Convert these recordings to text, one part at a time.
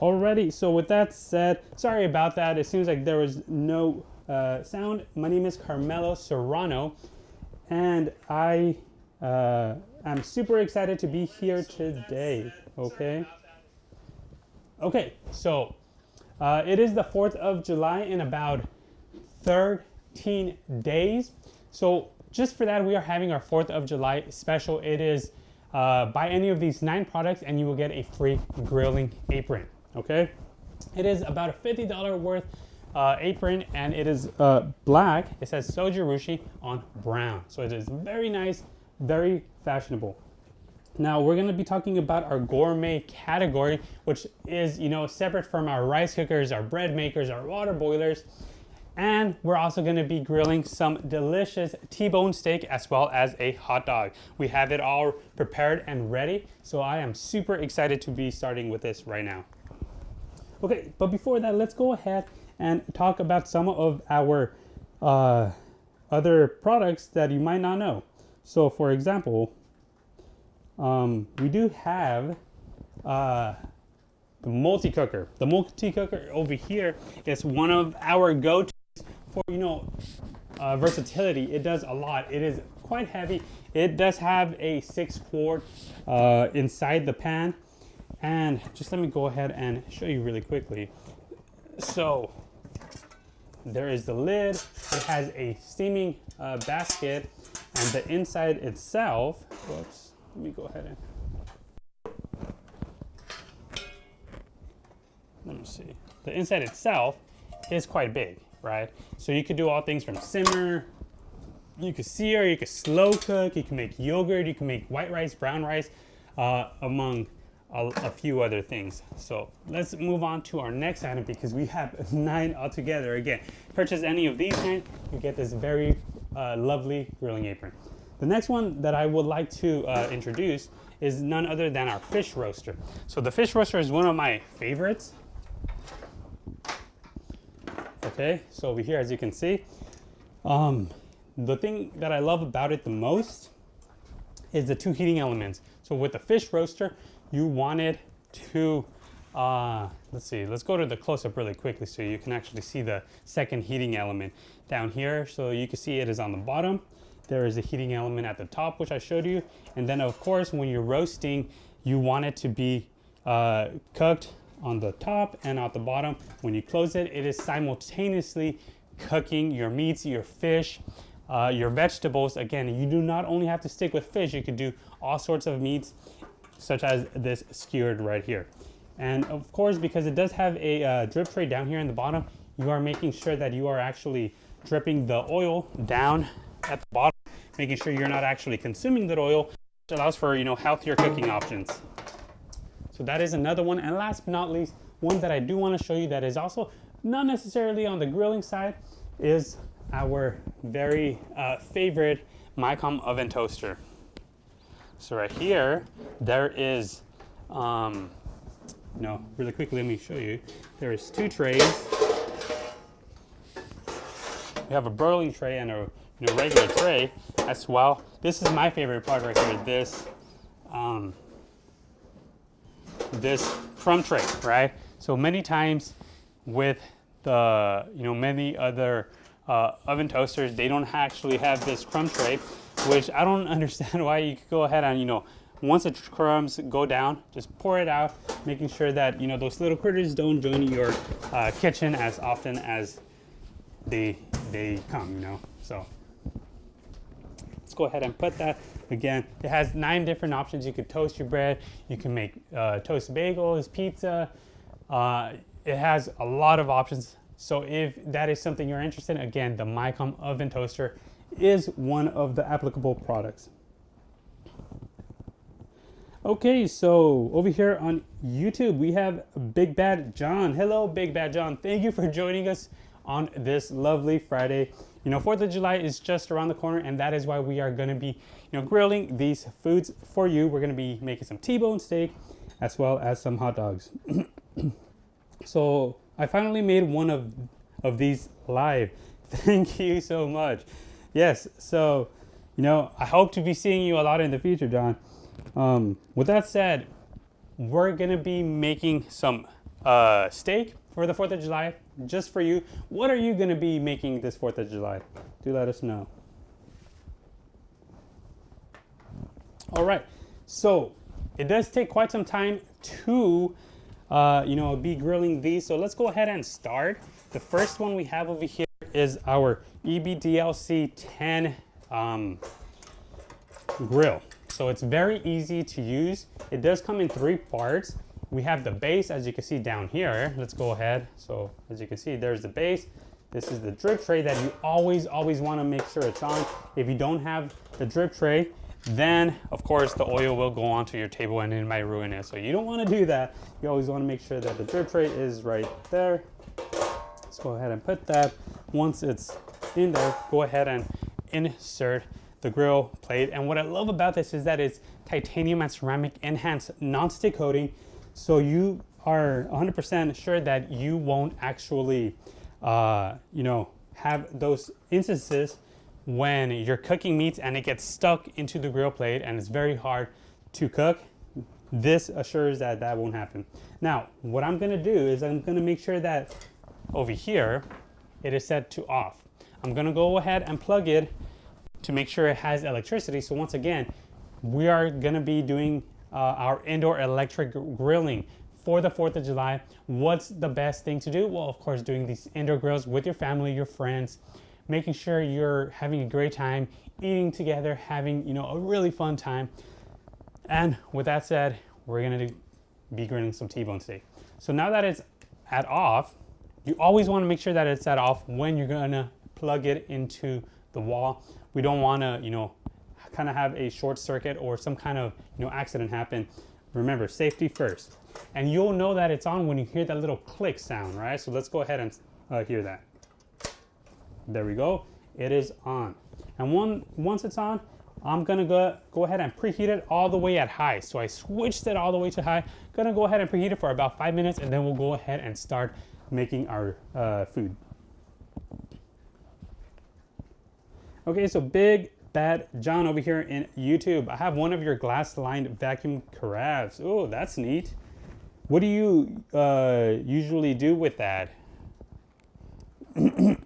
Alrighty, so with that said, sorry about that. It seems like there was no sound. My name is Carmelo Serrano, and I am super excited to be here today. Okay, so it is the 4th of July in about 13 days. So just for that, we are having our 4th of July special. It is buy any of these 9 products and you will get a free grilling apron. Okay, it is about a $50 worth apron, and it is black. It says Zojirushi on brown, so it is very nice, very fashionable. Now we're going to be talking about our gourmet category, which is, you know, separate from our rice cookers, our bread makers, our water boilers. And we're also going to be grilling some delicious T-bone steak as well as a hot dog. We have it all prepared and ready, so I am super excited to be starting with this right now. Okay, but before that, let's go ahead and talk about some of our other products that you might not know. So for example, we do have the multi-cooker. The multi-cooker over here is one of our go-tos for, you know, versatility. It does a lot. It is quite heavy. It does have a 6-quart inside the pan. And just let me go ahead and show you really quickly. So there is the lid. It has a steaming basket, and the inside itself, whoops, let me go ahead and, let me see. The inside itself is quite big, right? So you could do all things from simmer, you could sear, you could slow cook, you can make yogurt, you can make white rice, brown rice, among a few other things. So let's move on to our next item, because we have 9 altogether. Again, purchase any of these 9, you get this very lovely grilling apron. The next one that I would like to introduce is none other than our fish roaster. So the fish roaster is one of my favorites. Okay, so over here, as you can see, the thing that I love about it the most is the 2 heating elements. So with the fish roaster, you want it to, let's see, let's go to the close-up really quickly so you can actually see the second heating element down here. So you can see it is on the bottom. There is a heating element at the top, which I showed you. And then of course, when you're roasting, you want it to be cooked on the top and at the bottom. When you close it, it is simultaneously cooking your meats, your fish, your vegetables. Again, you do not only have to stick with fish, you could do all sorts of meats, such as this skewered right here. And of course, because it does have a drip tray down here in the bottom, you are making sure that you are actually dripping the oil down at the bottom, making sure you're not actually consuming that oil, which allows for, you know, healthier cooking options. So that is another one. And last but not least, one that I do want to show you that is also not necessarily on the grilling side is our very favorite Micom oven toaster. So right here, there is, really quickly, let me show you. There is 2 trays. We have a broiling tray and a regular tray as well. This is my favorite part right here. This crumb tray, right? So many times with the, many other oven toasters, they don't actually have this crumb tray, which I don't understand why. You could go ahead and, once the crumbs go down, just pour it out, making sure that, those little critters don't join your kitchen as often as they come, So let's go ahead and put that. Again, it has 9 different options. You could toast your bread, you can make toast bagels, pizza. It has a lot of options. So if that is something you're interested in, again, the Micom oven toaster is one of the applicable products. Okay, so over here on YouTube, we have Big Bad John. Hello, Big Bad John. Thank you for joining us on this lovely Friday. 4th of July is just around the corner, and that is why we are going to be, grilling these foods for you. We're going to be making some T-bone steak as well as some hot dogs. So I finally made one of these live. Thank you so much. Yes, so, I hope to be seeing you a lot in the future, John. With that said, we're going to be making some steak for the 4th of July, just for you. What are you going to be making this 4th of July? Do let us know. All right, so it does take quite some time to be grilling these. So let's go ahead and start. The first one we have over here is our EBDLC 10 grill. So it's very easy to use. It does come in 3 parts. We have the base, as you can see down here. Let's go ahead. So as you can see, there's the base. This is the drip tray that you always want to make sure it's on. If you don't have the drip tray, then of course the oil will go onto your table and it might ruin it. So you don't want to do that. You always want to make sure that the drip tray is right there. Let's go ahead and put that. Once it's in there, go ahead and insert the grill plate. And what I love about this is that it's titanium and ceramic enhanced non-stick coating. So you are 100% sure that you won't actually, have those instances when you're cooking meats and it gets stuck into the grill plate and it's very hard to cook. This assures that that won't happen. Now, what I'm gonna do is I'm gonna make sure that over here, it is set to off. I'm gonna go ahead and plug it to make sure it has electricity. So once again, we are gonna be doing our indoor electric grilling for the 4th of July. What's the best thing to do? Well, of course, doing these indoor grills with your family, your friends, making sure you're having a great time, eating together, having a really fun time. And with that said, we're gonna be grilling some T-bone steak. So now that it's at off, you always wanna make sure that it's at off when you're gonna plug it into the wall. We don't wanna, kind of have a short circuit or some kind of, accident happen. Remember, safety first. And you'll know that it's on when you hear that little click sound, right? So let's go ahead and hear that. There we go, it is on. And once it's on, I'm gonna go ahead and preheat it all the way at high. So I switched it all the way to high. Gonna go ahead and preheat it for about 5 minutes and then we'll go ahead and start making our food. Okay, so Big Bad John over here in YouTube. I have one of your glass-lined vacuum carafes. Oh, that's neat. What do you usually do with that? And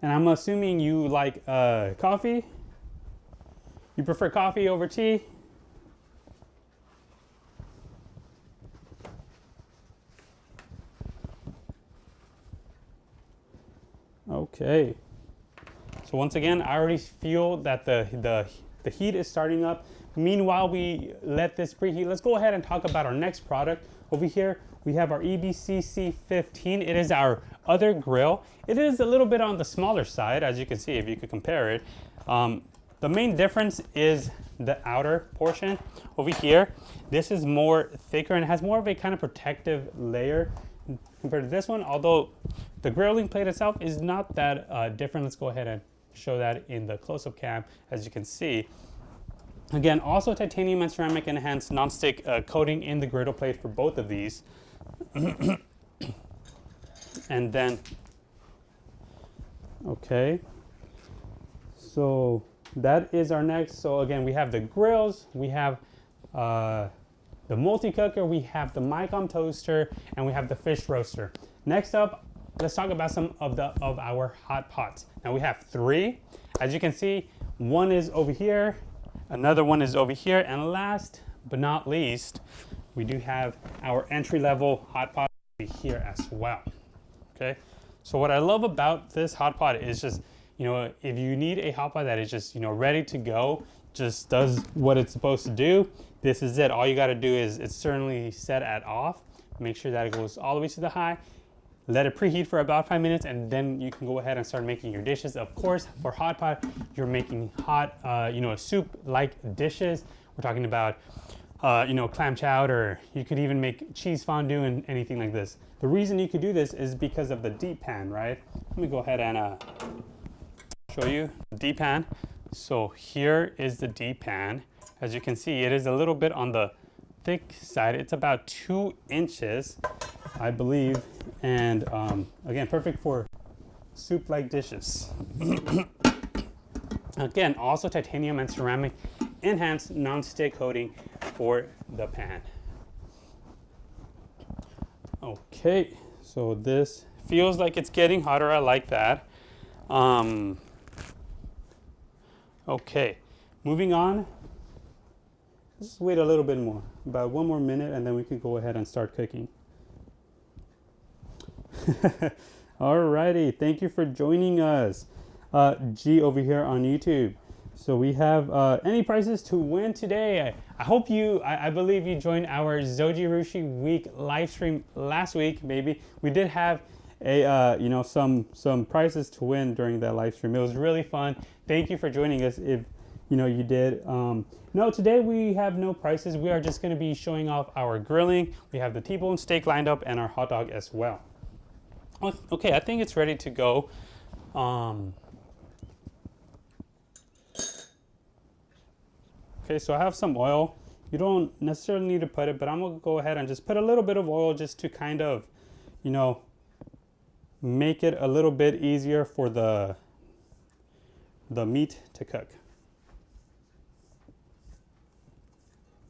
I'm assuming you like coffee? You prefer coffee over tea? Okay. So once again, I already feel that the heat is starting up. Meanwhile, we let this preheat. Let's go ahead and talk about our next product. Over here, we have our EBCC 15. It is our other grill. It is a little bit on the smaller side, as you can see, if you could compare it. The main difference is the outer portion. Over here, this is more thicker and has more of a kind of protective layer compared to this one, although the grilling plate itself is not that different. Let's go ahead and show that in the close-up cam, as you can see. Again, also titanium and ceramic enhanced non-stick coating in the griddle plate for both of these. And then, okay, so that is our next. So again, we have the grills, we have the multi-cooker, we have the Micom toaster, and we have the fish roaster. Next up, let's talk about some of our hot pots. Now we have 3. As you can see, one is over here, another one is over here, and last but not least, we do have our entry-level hot pot over here as well. Okay, so what I love about this hot pot is just, if you need a hot pot that is just, ready to go, just does what it's supposed to do, this is it. All you got to do is it's certainly set at off. Make sure that it goes all the way to the high. Let it preheat for about 5 minutes, and then you can go ahead and start making your dishes. Of course, for hot pot, you're making hot, soup-like dishes. We're talking about, clam chowder. You could even make cheese fondue and anything like this. The reason you could do this is because of the deep pan, right? Let me go ahead and show you the deep pan. So here is the deep pan. As you can see, it is a little bit on the thick side. It's about 2 inches, I believe. And again, perfect for soup-like dishes. Again, also titanium and ceramic enhanced non-stick coating for the pan. Okay, so this feels like it's getting hotter. I like that. Okay, moving on. Let's wait a little bit more, about 1 more minute, and then we can go ahead and start cooking. Alrighty, thank you for joining us. G over here on YouTube. So we have any prizes to win today. I hope you, I believe you joined our Zojirushi week live stream last week. Maybe we did have a some prizes to win during that live stream. It was really fun. Thank you for joining us. If you did. No, today we have no prizes. We are just going to be showing off our grilling. We have the T-bone steak lined up and our hot dog as well. Okay, I think it's ready to go. Okay, so I have some oil. You don't necessarily need to put it, but I'm gonna go ahead and just put a little bit of oil just to kind of, make it a little bit easier for the meat to cook.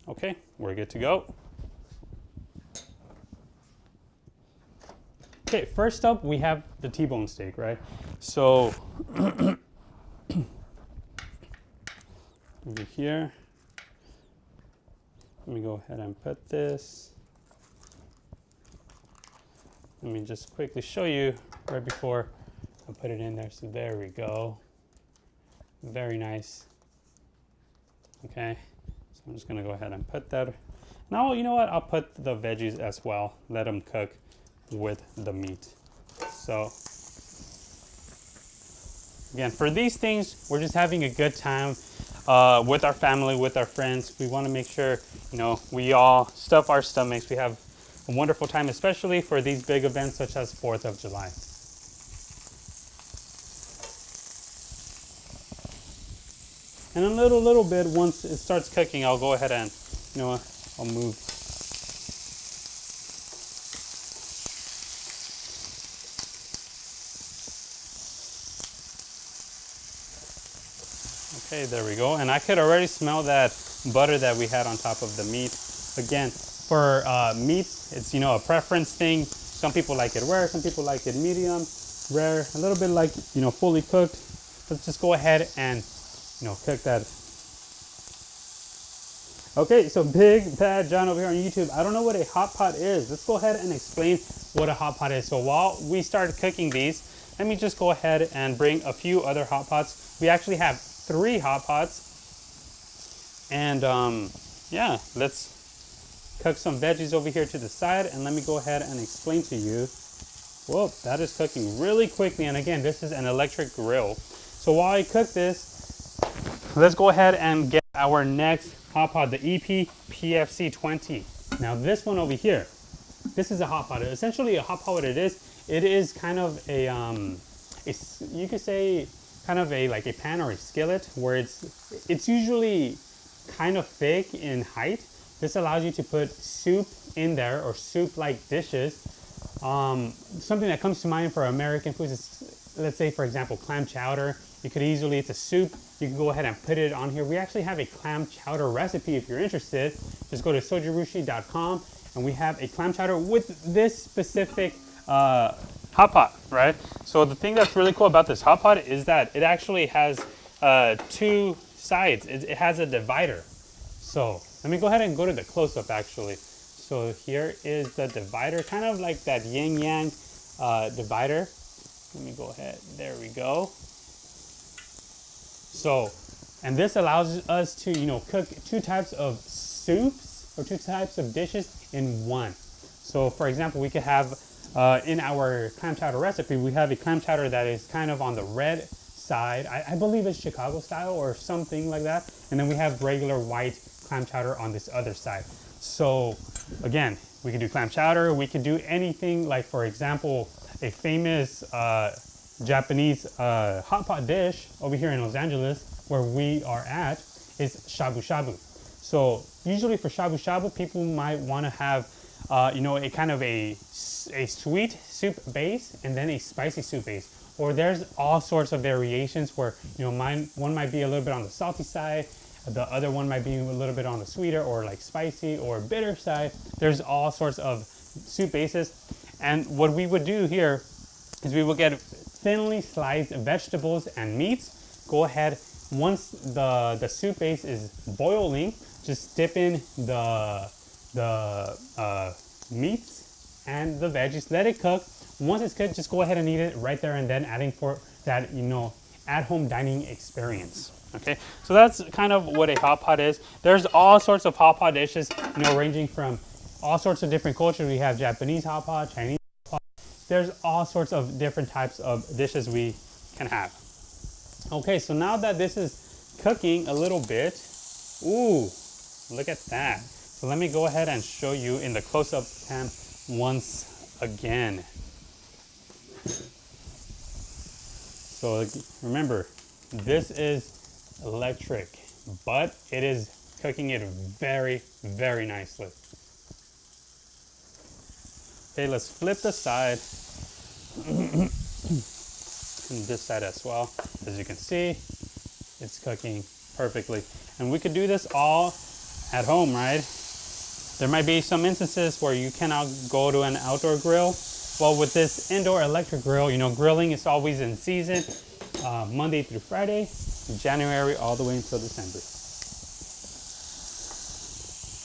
Okay, we're good to go. Okay, first up we have the T-bone steak, right? So over here, let me go ahead and put this. Let me just quickly show you right before I put it in there. So there we go. Very nice. Okay, so I'm just gonna go ahead and put that. Now, you know what? I'll put the veggies as well. Let them cook with the meat. So again, for these things, we're just having a good time with our family, with our friends. We want to make sure, we all stuff our stomachs. We have a wonderful time, especially for these big events such as 4th of July. And a little bit, once it starts cooking, I'll go ahead and, I'll move. Okay, there we go. And I could already smell that butter that we had on top of the meat. Again, for meat, it's, a preference thing. Some people like it rare, some people like it medium, rare, a little bit like, fully cooked. Let's just go ahead and, cook that. Okay, so Big Bad John over here on YouTube. I don't know what a hot pot is. Let's go ahead and explain what a hot pot is. So while we start cooking these, let me just go ahead and bring a few other hot pots. We actually have 3 hot pots. And yeah, let's cook some veggies over here to the side, and let me go ahead and explain to you. Whoa, that is cooking really quickly. And again, this is an electric grill. So while I cook this, let's go ahead and get our next hot pot, the EP PFC 20. Now this one over here, this is a hot pot. Essentially a hot pot, what it is kind of a, you could say kind of like a pan or a skillet, where it's usually kind of thick in height. This allows you to put soup in there, or soup-like dishes. Something that comes to mind for American foods is, let's say, for example, clam chowder. You could easily, it's a soup, you can go ahead and put it on here. We actually have a clam chowder recipe if you're interested. Just go to zojirushi.com, and we have a clam chowder with this specific hot pot, right? So the thing that's really cool about this hot pot is that it actually has 2 sides. It has a divider. So let me go ahead and go to the close-up actually. So here is the divider, kind of like that yin-yang divider. Let me go ahead, there we go. So, and this allows us to, cook 2 types of soups or 2 types of dishes in one. So for example, we could have, in our clam chowder recipe, we have a clam chowder that is kind of on the red side. I believe it's Chicago style or something like that. And then we have regular white clam chowder on this other side. So again, we can do clam chowder, we can do anything, like for example, a famous Japanese hot pot dish over here in Los Angeles where we are at is shabu shabu. So usually for shabu shabu, people might want to have a kind of a sweet soup base and then a spicy soup base. Or there's all sorts of variations where one might be a little bit on the salty side, the other one might be a little bit on the sweeter or like spicy or bitter side. There's all sorts of soup bases. And what we would do here is we will get thinly sliced vegetables and meats. Go ahead, once the soup base is boiling, just dip in the meats and the veggies, let it cook. Once it's cooked, just go ahead and eat it right there and then, adding for that, at-home dining experience. Okay, so that's kind of what a hot pot is. There's all sorts of hot pot dishes, ranging from all sorts of different cultures. We have Japanese hot pot, Chinese hot pot. There's all sorts of different types of dishes we can have. Okay, so now that this is cooking a little bit, ooh, look at that. So let me go ahead and show you in the close-up cam once again. So remember, this is electric, but it is cooking it very, very nicely. Okay, let's flip the side. And this side as well. As you can see, it's cooking perfectly. And we could do this all at home, right? There might be some instances where you cannot go to an outdoor grill. Well, with this indoor electric grill, grilling is always in season, Monday through Friday, January all the way until December.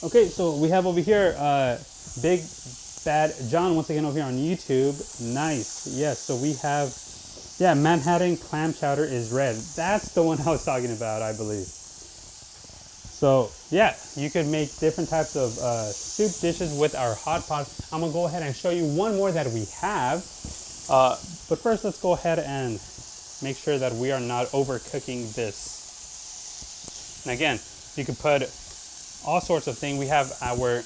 Okay, so we have over here Big Bad John once again over here on YouTube. Nice. Yes, so we have, yeah, Manhattan clam chowder is red. That's the one I was talking about, I believe. So yeah, you could make different types of soup dishes with our hot pot. I'm gonna go ahead and show you one more that we have. But first, let's go ahead and make sure that we are not overcooking this. And again, you could put all sorts of things. We have our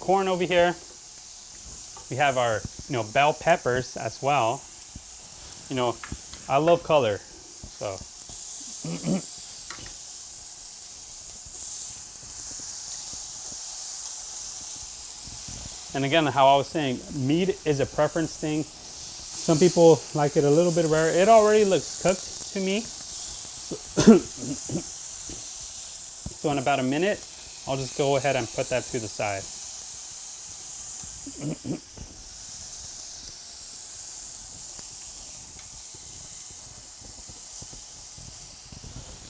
corn over here. We have our, bell peppers as well. I love color, so. And again, how I was saying, meat is a preference thing. Some people like it a little bit rare. It already looks cooked to me. So in about a minute, I'll just go ahead and put that to the side.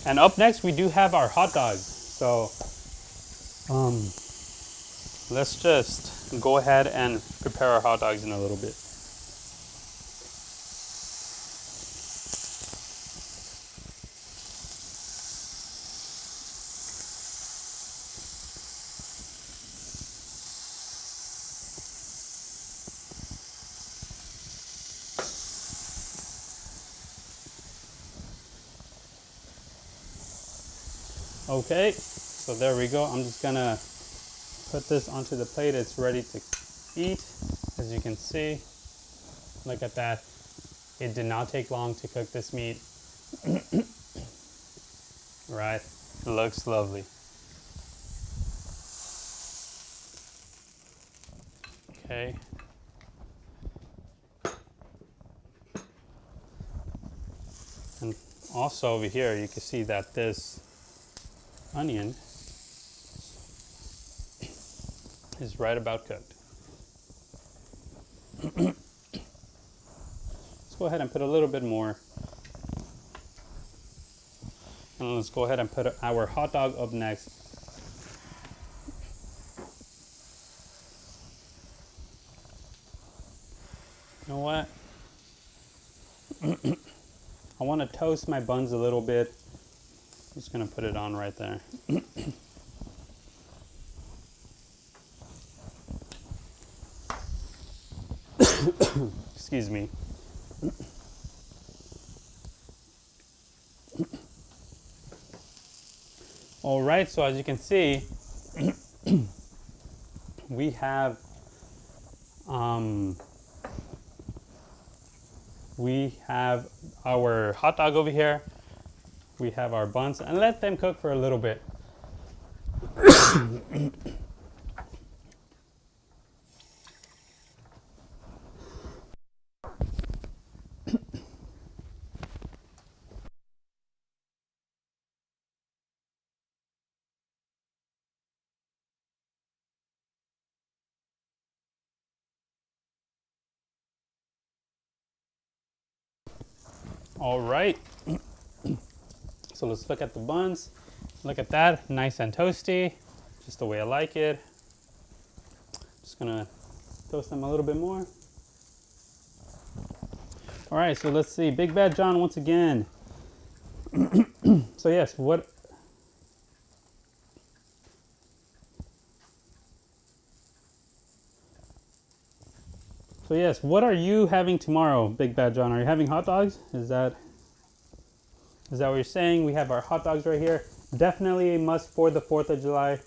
And up next, we do have our hot dogs. So let's just go ahead and prepare our hot dogs in a little bit. Okay, so there we go. I'm just gonna put this onto the plate. It's ready to eat. As you can see, look at that. It did not take long to cook this meat. Right, it looks lovely. Okay. And also over here, you can see that this onion is right about cooked. Let's go ahead and put a little bit more. And let's go ahead and put our hot dog up next. You know what? I want to toast my buns a little bit. I'm just going to put it on right there. Excuse me. All right, so as you can see, we have our hot dog over here. We have our buns, and let them cook for a little bit. All right. So let's look at the buns. Look at that, nice and toasty, just the way I like it. Just gonna toast them a little bit more. All right, so let's see, Big Bad John once again. So yes, what are you having tomorrow, Big Bad John? Are you having hot dogs? Is that what you're saying? We have our hot dogs right here. Definitely a must for the 4th of July.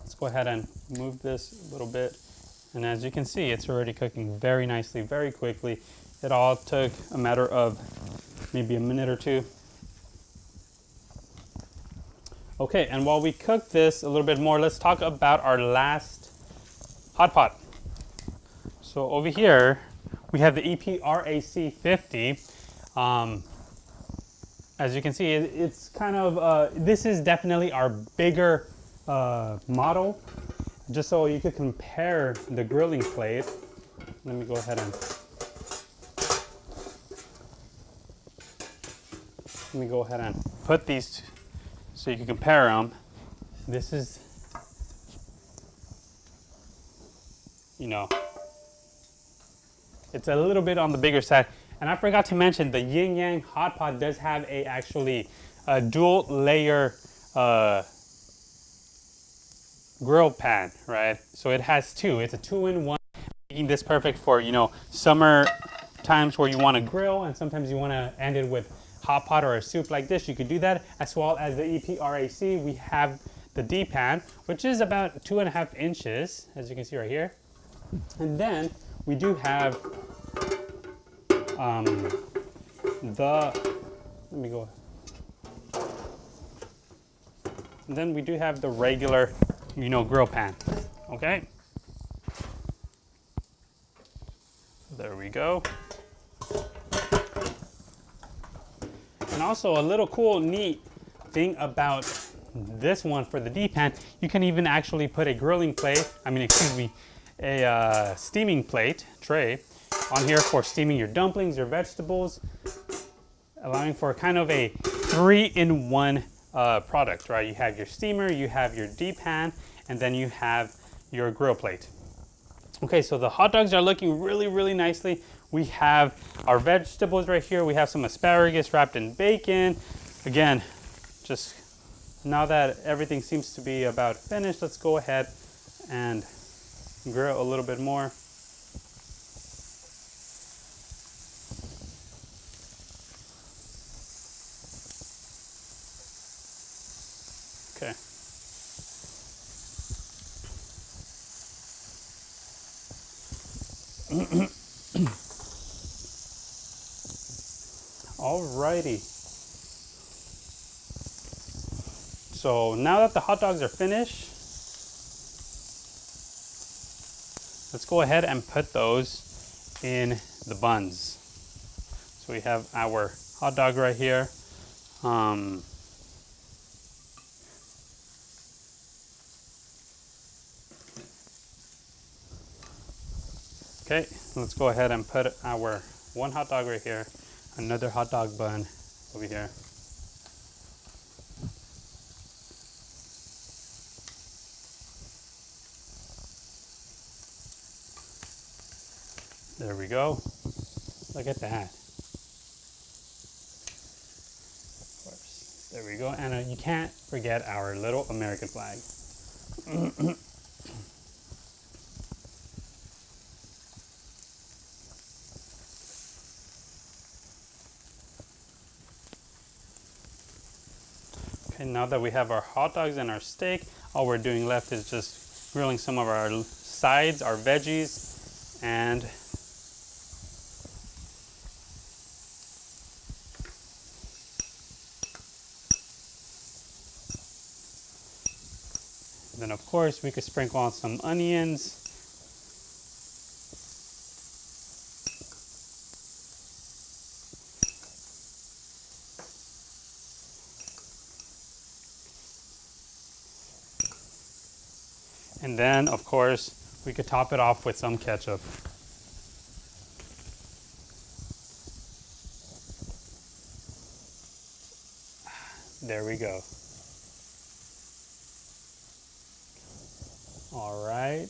Let's go ahead and move this a little bit. And as you can see, it's already cooking very nicely, very quickly. It all took a matter of maybe a minute or two. Okay, and while we cook this a little bit more, let's talk about our last hot pot. So over here, we have the EPRAC 50. As you can see, it's kind of, this is definitely our bigger model. Just so you could compare the grilling plate. Let me go ahead and put these so you can compare them. This is, it's a little bit on the bigger side. And I forgot to mention, the Yin Yang hot pot does have a dual layer grill pan, right? So it has two. It's a 2-in-1, making this perfect for summer times where you want to grill, and sometimes you want to end it with hot pot or a soup like this. You could do that, as well as the EPRAC. We have the D pan, which is about 2.5 inches, as you can see right here. And then we do have then we do have the regular, grill pan. Okay. There we go. And also a little cool, neat thing about this one for the D pan, you can even actually put a grilling plate, a steaming plate tray on here for steaming your dumplings, your vegetables, allowing for kind of a 3-in-1 product, right? You have your steamer, you have your D pan, and then you have your grill plate. Okay, so the hot dogs are looking really, really nicely. We have our vegetables right here. We have some asparagus wrapped in bacon. Again, just now that everything seems to be about finished, let's go ahead and grill a little bit more. Okay. Alrighty. So now that the hot dogs are finished, let's go ahead and put those in the buns. So we have our hot dog right here. Okay, let's go ahead and put our one hot dog right here, another hot dog bun over here. There we go. Look at that. There we go. And you can't forget our little American flag. Okay, now that we have our hot dogs and our steak, all we're doing left is just grilling some of our sides, our veggies, and then of course we could sprinkle on some onions. And then of course we could top it off with some ketchup. there we go. All right.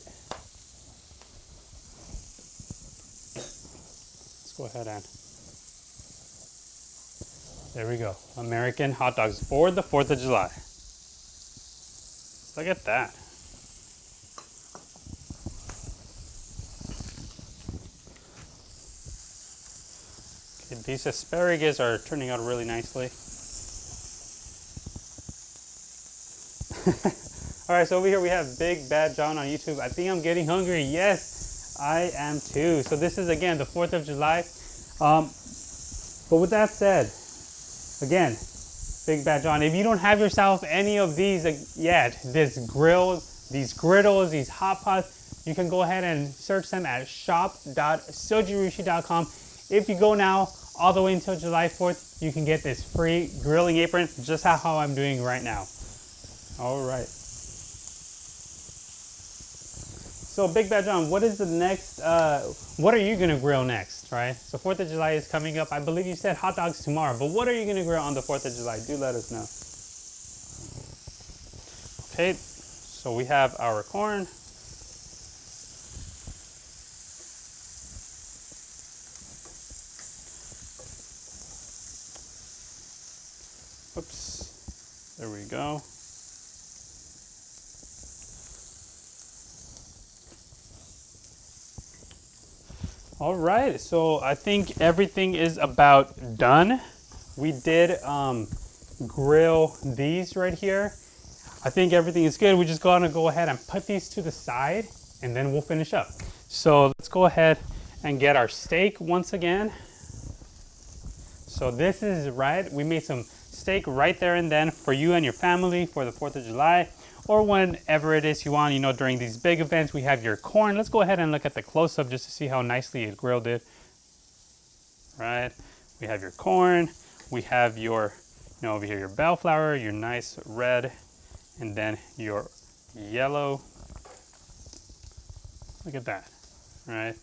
Let's go ahead and, there we go. American hot dogs for the 4th of July. Look at that. Okay, these asparagus are turning out really nicely. All right, so over here we have Big Bad John on YouTube. I think I'm getting hungry. Yes, I am too. So this is, again, the 4th of July. But with that said, again, Big Bad John, if you don't have yourself any of these yet, these grills, these griddles, these hot pots, you can go ahead and search them at shop.zojirushi.com. If you go now all the way until July 4th, you can get this free grilling apron, just how I'm doing right now. All right. So Big Bad John, what is the next, what are you gonna grill next, right? So 4th of July is coming up. I believe you said hot dogs tomorrow, but what are you gonna grill on the 4th of July? Do let us know. Okay, so we have our corn. Oops, there we go. All right, so I think everything is about done. We did grill these right here. I think everything is good. We're just gonna go ahead and put these to the side and then we'll finish up. So let's go ahead and get our steak once again. So this is right, we made some steak right there and then for you and your family for the 4th of July. Or whenever it is you want, you know, during these big events. We have your corn. Let's go ahead and look at the close-up just to see how nicely it grilled it. Right, we have your corn. We have your, you know, over here your bell flour, your nice red, and then your yellow. Look at that, right?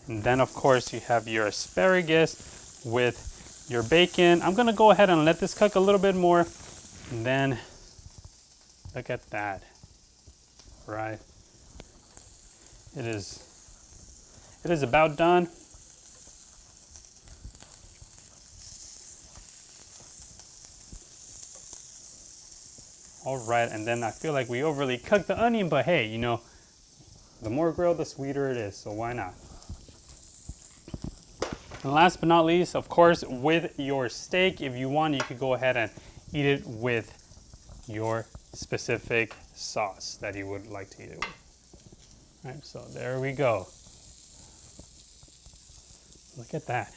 And then of course you have your asparagus with your bacon. I'm gonna go ahead and let this cook a little bit more, and then look at that, right? It is about done. All right, and then I feel like we overly cooked the onion, but hey, you know, the more grilled, the sweeter it is, so why not? And last but not least, of course, with your steak, if you want, you could go ahead and eat it with your specific sauce that you would like to eat it with. All right, so there we go. Look at that.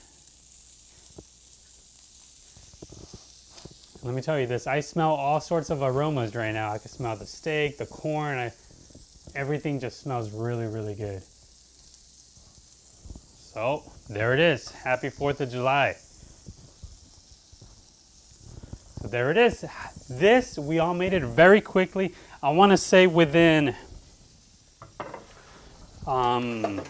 Let me tell you this, I smell all sorts of aromas right now. I can smell the steak, the corn, everything just smells really, really good. So there it is. Happy 4th of July. So there it is. This, we all made it very quickly. I want to say within, we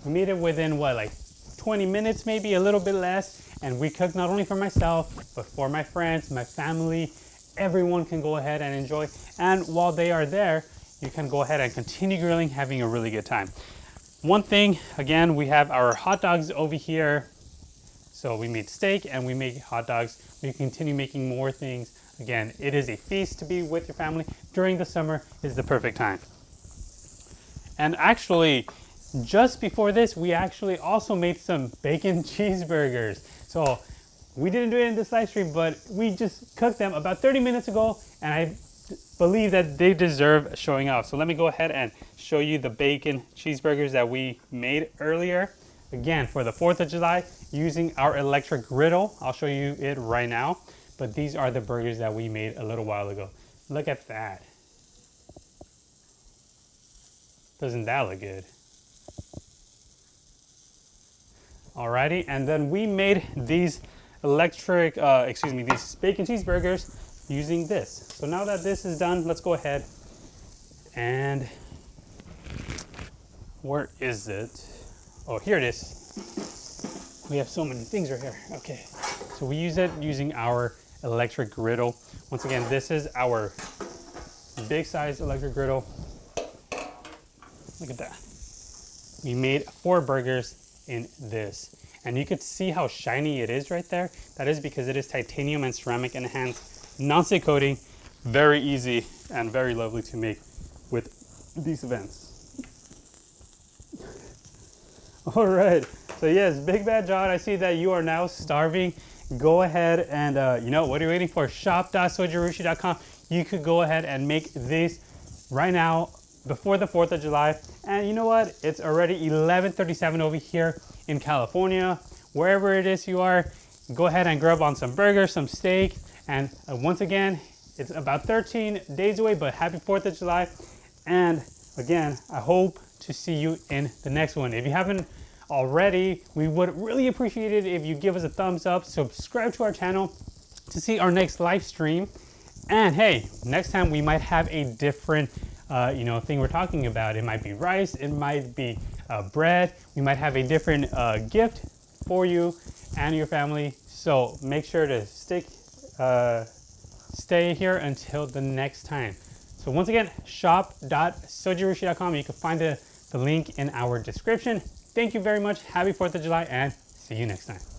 made it within what, like 20 minutes, maybe a little bit less. And we cooked not only for myself, but for my friends, my family. Everyone can go ahead and enjoy. And while they are there, you can go ahead and continue grilling, having a really good time. One thing, again, we have our hot dogs over here. So we made steak and we make hot dogs. We continue making more things. Again, it is a feast to be with your family. During the summer is the perfect time. And actually, just before this, we actually also made some bacon cheeseburgers. So we didn't do it in this live stream, but we just cooked them about 30 minutes ago, and I believe that they deserve showing off. So let me go ahead and show you the bacon cheeseburgers that we made earlier. Again, for the 4th of July, using our electric griddle. I'll show you it right now, but these are the burgers that we made a little while ago. Look at that. Doesn't that look good? Alrighty, and then we made these these bacon cheeseburgers using this. So now that this is done, let's go ahead and, where is it? Oh, here it is. We have so many things right here. Okay, so we use it using our electric griddle. Once again, this is our big size electric griddle. Look at that. We made 4 burgers in this. And you could see how shiny it is right there. That is because it is titanium and ceramic enhanced, non-stick coating, very easy and very lovely to make with these vents. All right, so yes, Big Bad John, I see that you are now starving. Go ahead and, you know, what are you waiting for? Shop.zojirushi.com. You could go ahead and make this right now before the 4th of July. And you know what? It's already 11:37 over here in California. Wherever it is you are, go ahead and grab on some burgers, some steak. And once again, it's about 13 days away, but happy 4th of July. And again, I hope to see you in the next one. If you haven't already, we would really appreciate it if you give us a thumbs up, subscribe to our channel to see our next live stream. And hey, next time we might have a different you know, thing we're talking about. It might be rice, it might be bread. We might have a different gift for you and your family. So make sure to stay here until the next time. So once again, shop.zojirushi.com. You can find the link in our description. Thank you very much. Happy 4th of July and see you next time.